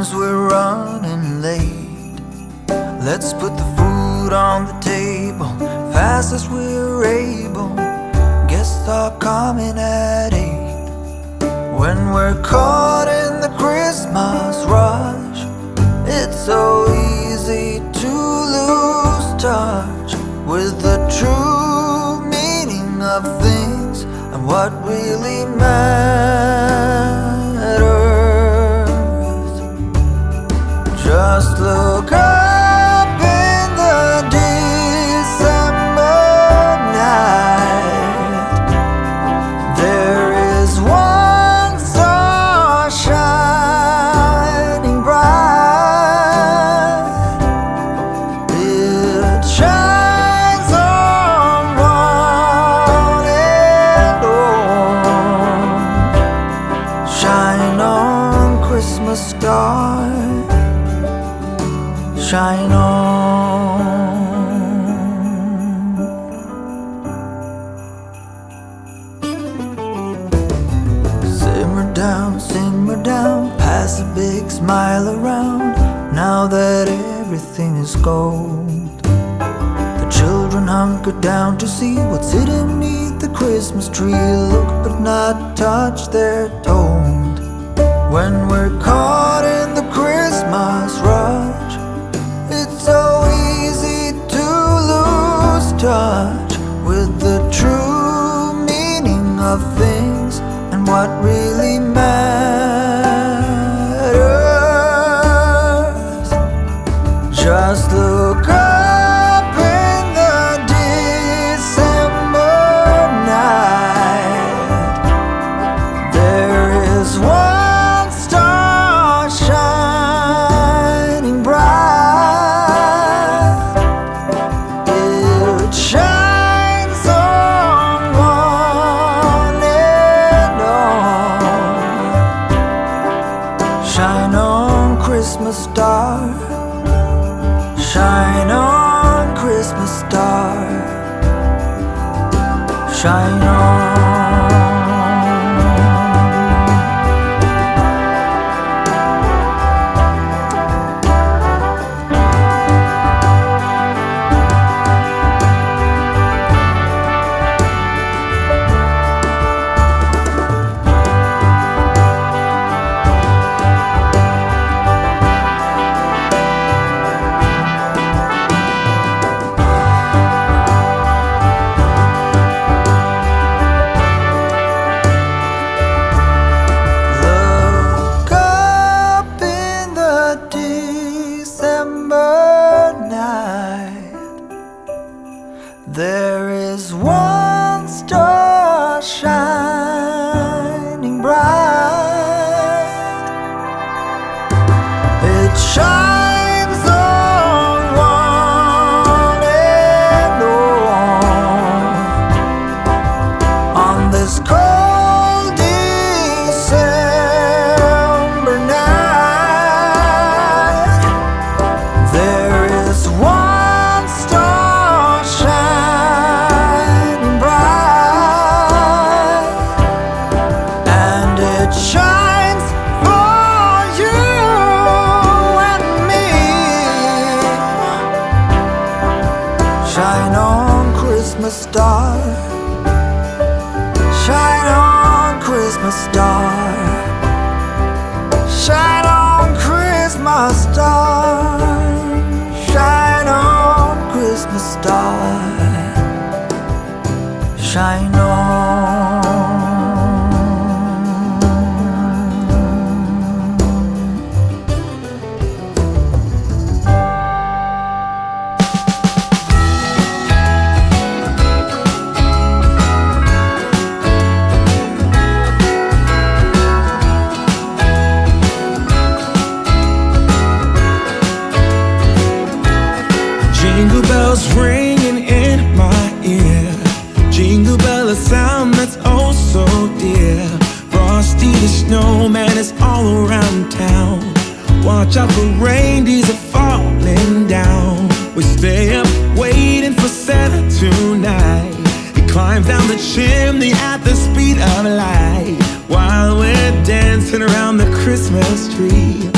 Seems we're running late. Let's put the food on the table fast as we're able. Guests are coming at 8. When we're caught in the Christmas rush, it's so easy to lose touch with the true meaning of things and what really matters. Just look up in the December night. There is one star shining bright. It shines on one and all. Shine on, Christmas star. Shine on. Simmer down, pass a big smile around. Now that everything is gold, the children hunker down to see what's hidden beneath the Christmas tree. Look but not touch, they're told. When we're caught in the Christmas rush, it's so easy to lose touch with the true meaning of things and what really matters. Just look up in the December night. There is one star shining bright. It shines on one and all. Shine on, Christmas star. Shine on, Christmas star. Shine on. There is one star shining bright. It shines on one and all. On this cold December night, there is one star shining bright, and it shines for you and me. Shine on, Christmas star. Shine on, Christmas star. Shine on, Christmas star. Shine on, Christmas star. Shine on. Jingle bells ringing in my ear. Jingle bell, a sound that's oh so dear. Frosty the snowman is all around town. Watch out for reindeers are falling down. We stay up waiting for Santa tonight. He climbs down the chimney at the speed of light, while we're dancing around the Christmas tree.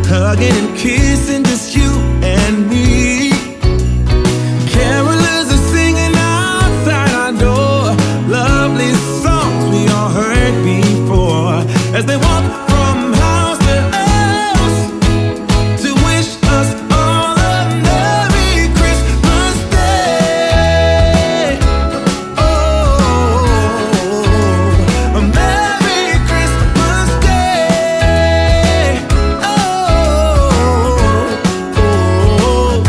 hugging and kissing, just you and me. Carolers are singing outside our door, lovely songs we all heard before, as they walk from house to house to wish us all a Merry Christmas Day. Oh, a Merry Christmas Day. Oh,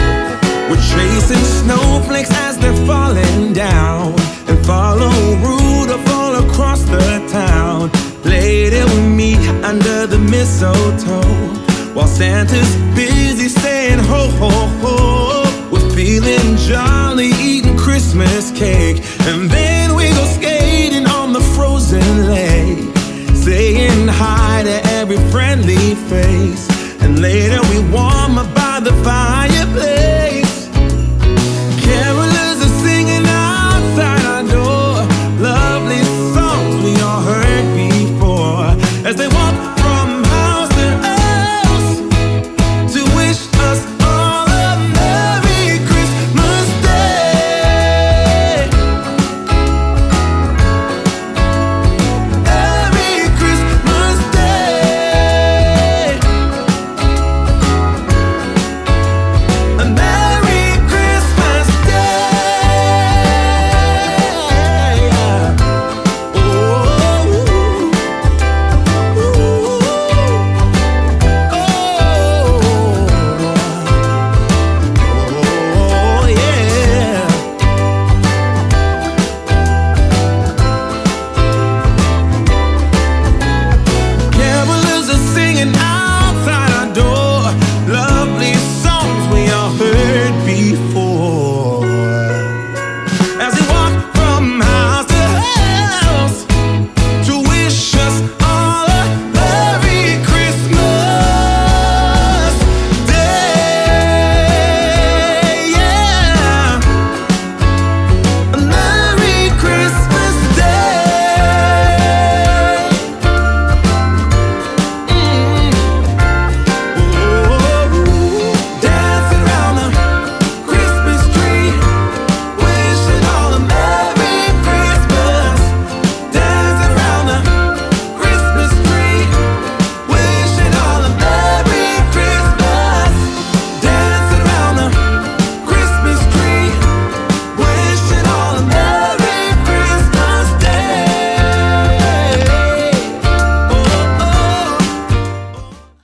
we're chasing snowflakes as they're falling down, and follow Rudolph all across the town. Later we meet under the mistletoe, while Santa's busy saying ho ho ho. We're feeling jolly, eating Christmas cake, and then we go skating on the frozen lake, saying hi to every friendly face. And later we warm up by the fire,